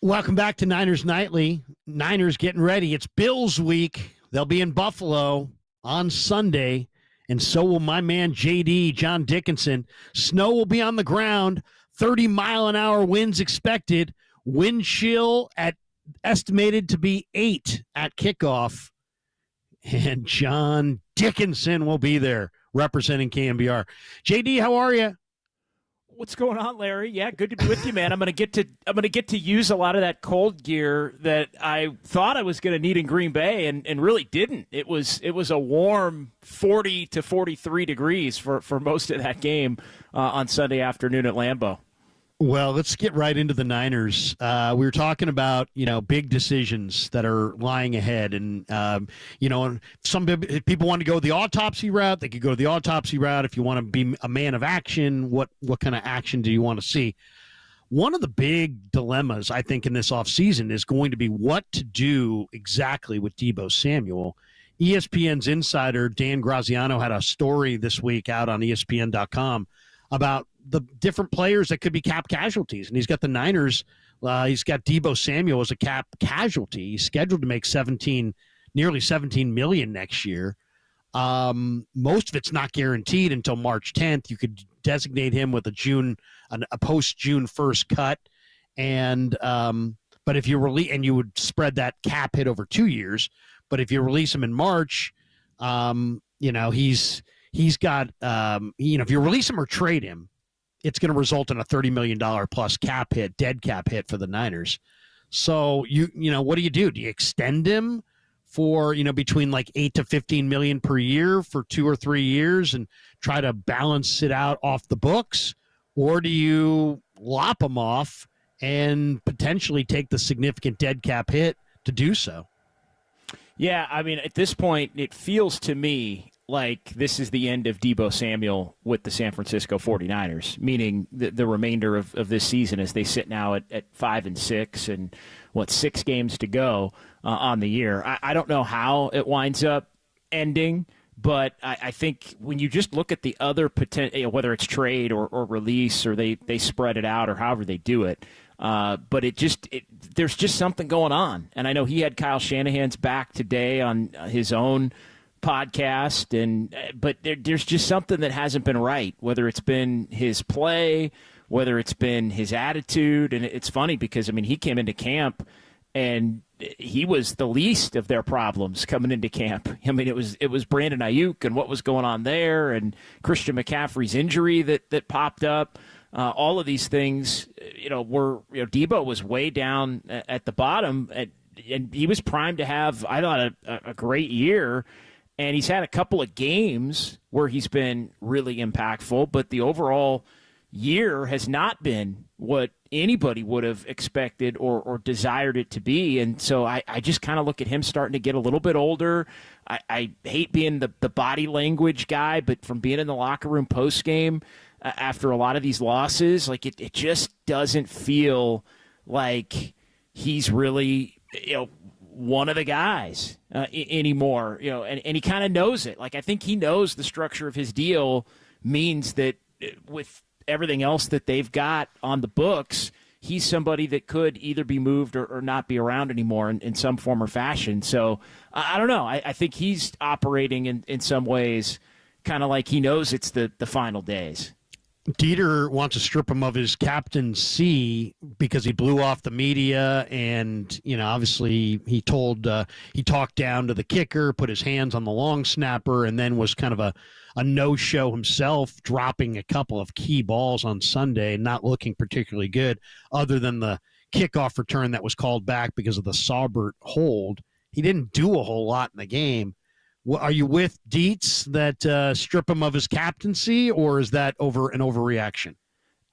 Welcome back to Niners Nightly. Niners getting ready. It's Bills week. They'll be in Buffalo on Sunday, and so will my man JD, John Dickinson. Snow will be on the ground, 30-mile-an-hour winds expected, wind chill estimated to be 8 at kickoff, and John Dickinson will be there representing KNBR. JD, how are you? What's going on, Larry? Yeah, good to be with you, man. I'm gonna get to use a lot of that cold gear that I thought I was gonna need in Green Bay, and really didn't. It was a warm 40 to 43 degrees for most of that game on Sunday afternoon at Lambeau. Well, let's get right into the Niners. We were talking about, big decisions that are lying ahead. And, some people want to go the autopsy route. They could go the autopsy route. If you want to be a man of action, what kind of action do you want to see? One of the big dilemmas, I think, in this offseason is going to be what to do exactly with Deebo Samuel. ESPN's insider, Dan Graziano, had a story this week out on ESPN.com about the different players that could be cap casualties. And he's got the Niners. He's got Deebo Samuel as a cap casualty. He's scheduled to make nearly $17 million next year. Most of it's not guaranteed until March 10th. You could designate him with a post-June 1st cut. And but if you release, and you would spread that cap hit over 2 years. But if you release him in March, he's got, if you release him or trade him, it's going to result in a $30 million plus dead cap hit for the Niners. So, what do you do? Do you extend him for, between like 8 to 15 million per year for 2 or 3 years and try to balance it out off the books? Or do you lop him off and potentially take the significant dead cap hit to do so? Yeah, I mean, at this point, it feels to me like this is the end of Deebo Samuel with the San Francisco 49ers, meaning the remainder of this season as they sit now at 5-6 and 6 games to go on the year. I don't know how it winds up ending, but I think when you just look at the other potential, whether it's trade or release or they spread it out or however they do it, but there's just something going on. And I know he had Kyle Shanahan's back today on his own podcast, but there's just something that hasn't been right, whether it's been his play, whether it's been his attitude. And it's funny because, I mean, he came into camp and he was the least of their problems coming into camp. I mean, it was Brandon Ayuk and what was going on there, and Christian McCaffrey's injury that popped up. All of these things, Deebo was way down at the bottom, and he was primed to have, I thought, a great year. And he's had a couple of games where he's been really impactful, but the overall year has not been what anybody would have expected or desired it to be. And so I just kind of look at him starting to get a little bit older. I hate being the body language guy, but from being in the locker room post-game after a lot of these losses, like it just doesn't feel like he's really, one of the guys anymore, and he kind of knows it. Like, I think he knows the structure of his deal means that with everything else that they've got on the books, he's somebody that could either be moved or not be around anymore in some form or fashion. So I don't know. I think he's operating in some ways kind of like he knows it's the final days. Dieter wants to strip him of his captaincy because he blew off the media, and obviously he talked down to the kicker, put his hands on the long snapper, and then was kind of a no-show himself, dropping a couple of key balls on Sunday, not looking particularly good, other than the kickoff return that was called back because of the Saubert hold. He didn't do a whole lot in the game. Are you with Dietz that strip him of his captaincy, or is that an overreaction?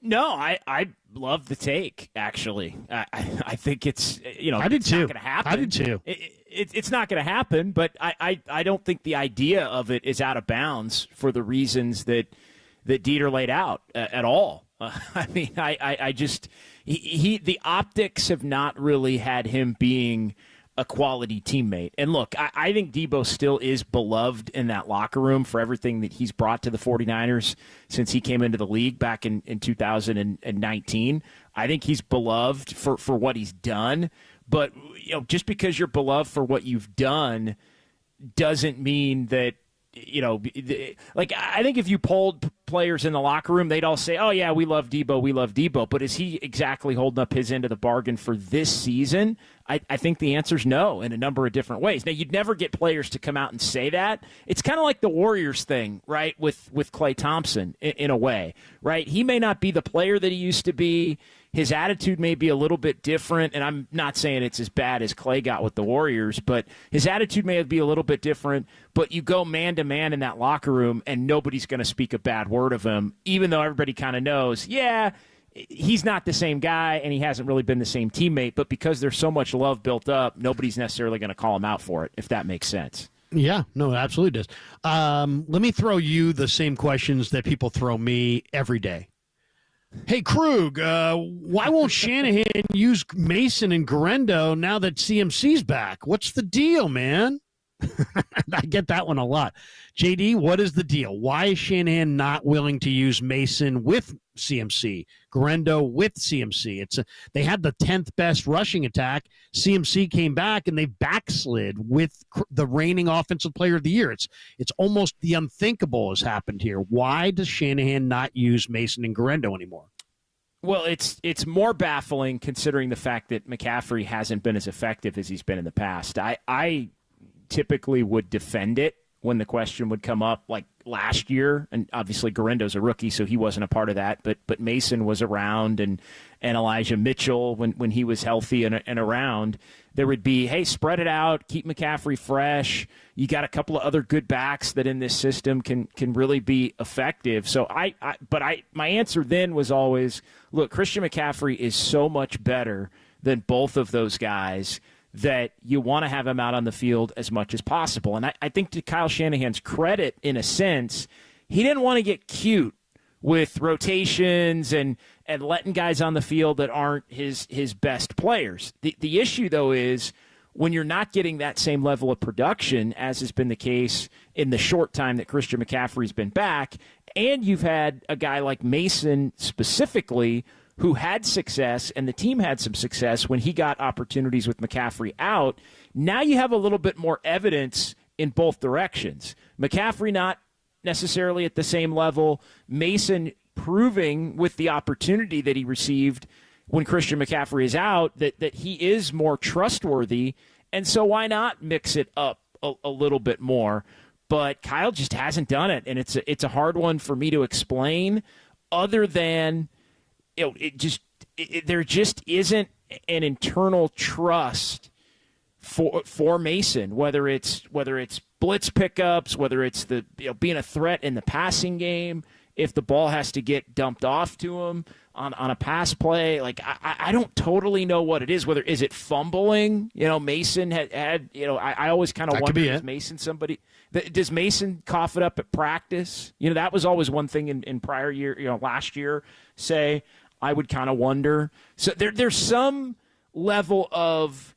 No, I love the take, actually. I think it's, I did it's too. not going to happen. I did too. It's not going to happen, but I don't think the idea of it is out of bounds for the reasons that Dieter laid out at all. I mean, I just the optics have not really had him being a quality teammate. And look, I think Deebo still is beloved in that locker room for everything that he's brought to the 49ers since he came into the league back in 2019. I think he's beloved for what he's done. But just because you're beloved for what you've done doesn't mean that, I think if you polled players in the locker room, they'd all say, oh, yeah, we love Deebo. But is he exactly holding up his end of the bargain for this season? I think the answer's no in a number of different ways. Now, you'd never get players to come out and say that. It's kind of like the Warriors thing, right, with Klay Thompson in a way, right? He may not be the player that he used to be. His attitude may be a little bit different, and I'm not saying it's as bad as Klay got with the Warriors, but his attitude may be a little bit different. But you go man-to-man in that locker room, and nobody's going to speak a bad word of him, even though everybody kind of knows, yeah, he's not the same guy, and he hasn't really been the same teammate. But because there's so much love built up, nobody's necessarily going to call him out for it, if that makes sense. Yeah, no, it absolutely does. Let me throw you the same questions that people throw me every day. Hey, Krug, why won't Shanahan use Mason and Garendo now that CMC's back? What's the deal, man? I get that one a lot. JD, what is the deal? Why is Shanahan not willing to use Mason with CMC, Garendo with CMC? They had the 10th best rushing attack. CMC came back, and they backslid with the reigning offensive player of the year. It's almost the unthinkable has happened here. Why does Shanahan not use Mason and Garendo anymore? Well, it's more baffling considering the fact that McCaffrey hasn't been as effective as he's been in the past. I typically would defend it when the question would come up, like last year, and obviously Garendo's a rookie, so he wasn't a part of that, but Mason was around, and Elijah Mitchell, when he was healthy and around, there would be, hey, spread it out, keep McCaffrey fresh. You got a couple of other good backs that in this system can really be effective. So my answer then was always, look, Christian McCaffrey is so much better than both of those guys that you want to have him out on the field as much as possible. And I think to Kyle Shanahan's credit, in a sense, he didn't want to get cute with rotations and letting guys on the field that aren't his best players. The issue, though, is when you're not getting that same level of production, as has been the case in the short time that Christian McCaffrey's been back, and you've had a guy like Mason specifically who had success, and the team had some success when he got opportunities with McCaffrey out, now you have a little bit more evidence in both directions. McCaffrey not necessarily at the same level, Mason proving with the opportunity that he received when Christian McCaffrey is out that he is more trustworthy, and so why not mix it up a little bit more? But Kyle just hasn't done it, and it's a hard one for me to explain other than there just isn't an internal trust for Mason, whether it's blitz pickups, whether it's the being a threat in the passing game, if the ball has to get dumped off to him on a pass play. Like I don't totally know what it is. Whether is it fumbling? Mason had I always kind of wonder, is Mason somebody? Does Mason cough it up at practice? That was always one thing in prior year, last year, say. I would kind of wonder. So there's some level of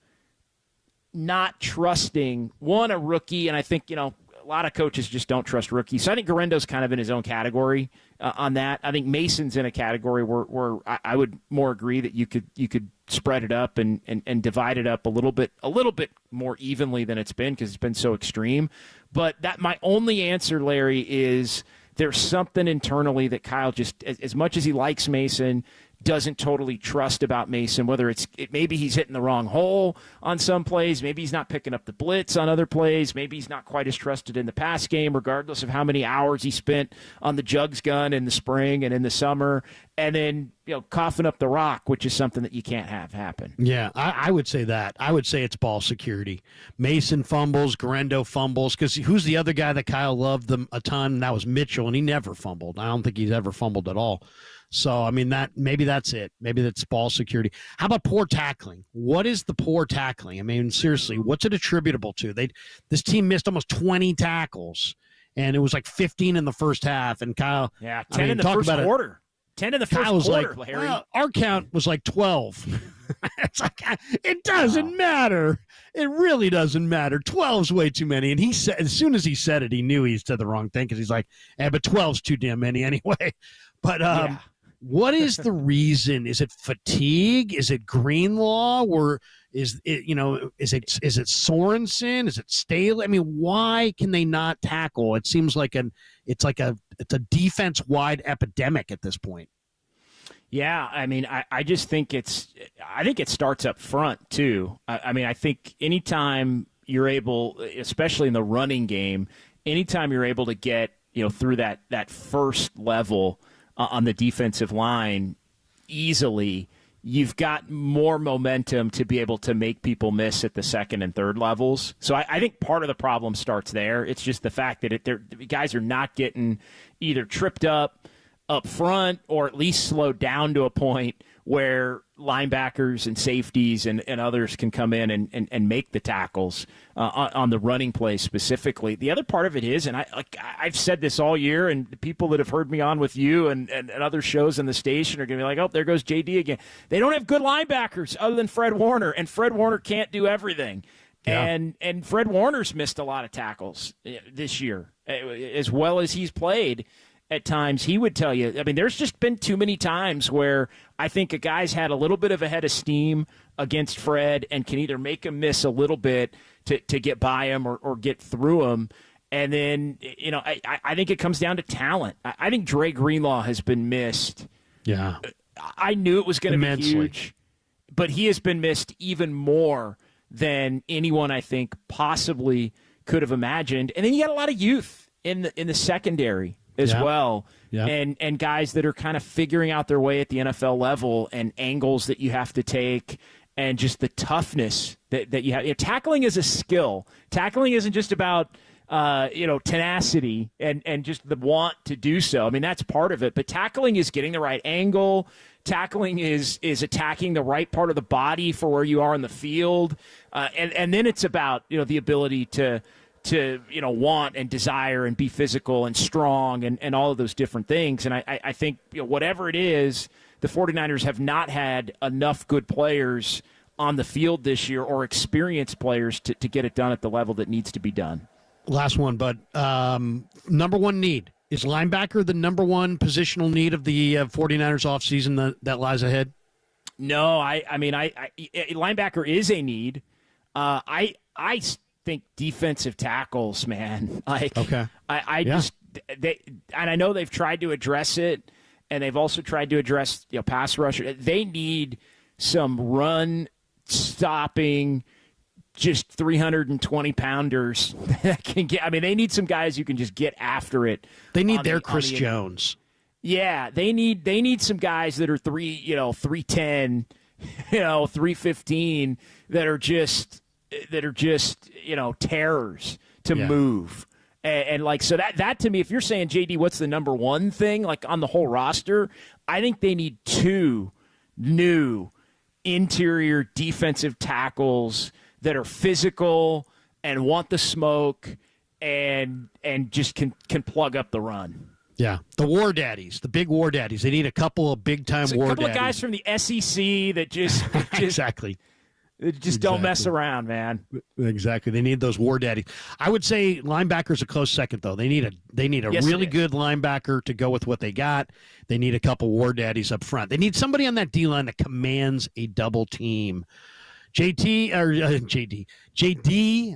not trusting, a rookie, and I think, a lot of coaches just don't trust rookies. So I think Garendo's kind of in his own category on that. I think Mason's in a category where I would more agree that you could spread it up and divide it up a little bit more evenly than it's been, because it's been so extreme. But my only answer, Larry, is there's something internally that Kyle just, as much as he likes Mason, doesn't totally trust about Mason, whether maybe he's hitting the wrong hole on some plays, maybe he's not picking up the blitz on other plays, maybe he's not quite as trusted in the pass game, regardless of how many hours he spent on the jugs gun in the spring and in the summer, and then coughing up the rock, which is something that you can't have happen. Yeah, I would say that. I would say it's ball security. Mason fumbles, Garendo fumbles, because who's the other guy that Kyle loved them a ton? That was Mitchell, and he never fumbled. I don't think he's ever fumbled at all. So, I mean, maybe that's it. Maybe that's ball security. How about poor tackling? What is the poor tackling? I mean, seriously, what's it attributable to? This team missed almost 20 tackles, and it was like 15 in the first half. And Kyle, 10 in the first quarter. 10 in the first quarter, Larry. Well, our count was like 12. It's like, it doesn't matter. it really doesn't matter. 12's way too many. And he said, as soon as he said it, he knew he said the wrong thing because he's like, but 12's too damn many anyway. But what is the reason? Is it fatigue? Is it Greenlaw? Or is it, is it Sorensen? Is it Staley? I mean, why can they not tackle? It seems like it's a defense-wide epidemic at this point. Yeah, I mean, I just think it starts up front too. I mean, I think anytime you're able, especially in the running game, anytime you're able to get through that first level on the defensive line easily, you've got more momentum to be able to make people miss at the second and third levels. So I think part of the problem starts there. It's just the fact that guys are not getting either tripped up front or at least slowed down to a point where linebackers and safeties and others can come in and make the tackles on the running play specifically. The other part of it is, and I've said this all year, and the people that have heard me on with you and other shows in the station are going to be like, oh, there goes JD again. They don't have good linebackers other than Fred Warner, and Fred Warner can't do everything. Yeah. And Fred Warner's missed a lot of tackles this year, as well as he's played. At times, he would tell you, I mean, there's just been too many times where I think a guy's had a little bit of a head of steam against Fred and can either make him miss a little bit to get by him or get through him. And then, I think it comes down to talent. I think Dre Greenlaw has been missed. Yeah. I knew it was going to be huge, but he has been missed even more than anyone I think possibly could have imagined. And then you got a lot of youth in the secondary as well, and guys that are kind of figuring out their way at the NFL level and angles that you have to take and just the toughness that you have. Tackling is a skill. Tackling isn't just about tenacity and just the want to do so. I mean, that's part of it, but tackling is getting the right angle. Tackling is attacking the right part of the body for where you are in the field, and then it's about the ability to want and desire and be physical and strong and all of those different things. And I think whatever it is, the 49ers have not had enough good players on the field this year or experienced players to get it done at the level that needs to be done. Last one, but number one need. Is linebacker the number one positional need of the 49ers offseason that lies ahead? No, I mean, linebacker is a need. I think defensive tackles, man. Okay. And I know they've tried to address it, and they've also tried to address pass rusher. They need some run stopping, just 320-pounders that can get. I mean, they need some guys who can just get after it. They need their Chris Jones. Yeah, they need some guys that are 310, 315 that are just terrors to move. And so that to me, if you're saying, JD, what's the number one thing like on the whole roster, I think they need two new interior defensive tackles that are physical and want the smoke and just can plug up the run. Yeah, the war daddies, the big war daddies. They need a couple of big-time war daddies. A couple of guys from the SEC that just exactly. Don't mess around, man. Exactly. They need those war daddies. I would say linebacker's a close second, though. They need a really good linebacker to go with what they got. They need a couple war daddies up front. They need somebody on that D-line that commands a double team. JD,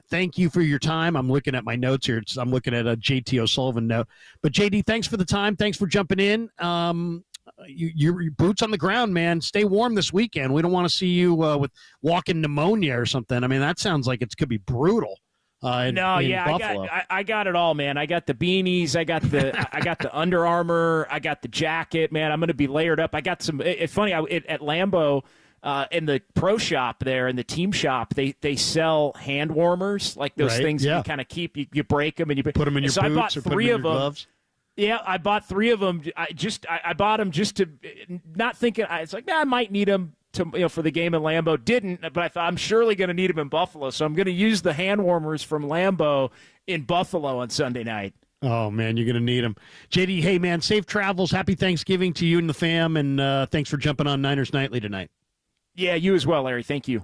thank you for your time. I'm looking at my notes here. I'm looking at a JT O'Sullivan note. But JD, thanks for the time. Thanks for jumping in. Your boots on the ground, man. Stay warm this weekend. We don't want to see you with walking pneumonia or something. I mean, that sounds like it could be brutal. Buffalo. I got it all, man. I got the beanies. I got the Under Armour. I got the jacket, man. I'm going to be layered up. I got some. It's funny. At Lambeau. In the pro shop there, in the team shop, they sell hand warmers, like those things you kind of keep. You break them and you put them in your boots. I bought or three put them in of your them. Gloves. Yeah, I bought three of them. I bought them just to not thinking. It's like I might need them for the game in Lambeau. Didn't, but I thought I'm surely going to need them in Buffalo, so I'm going to use the hand warmers from Lambeau in Buffalo on Sunday night. Oh, man, you're going to need them. JD, hey, man, safe travels. Happy Thanksgiving to you and the fam, and thanks for jumping on Niners Nightly tonight. Yeah, you as well, Larry. Thank you.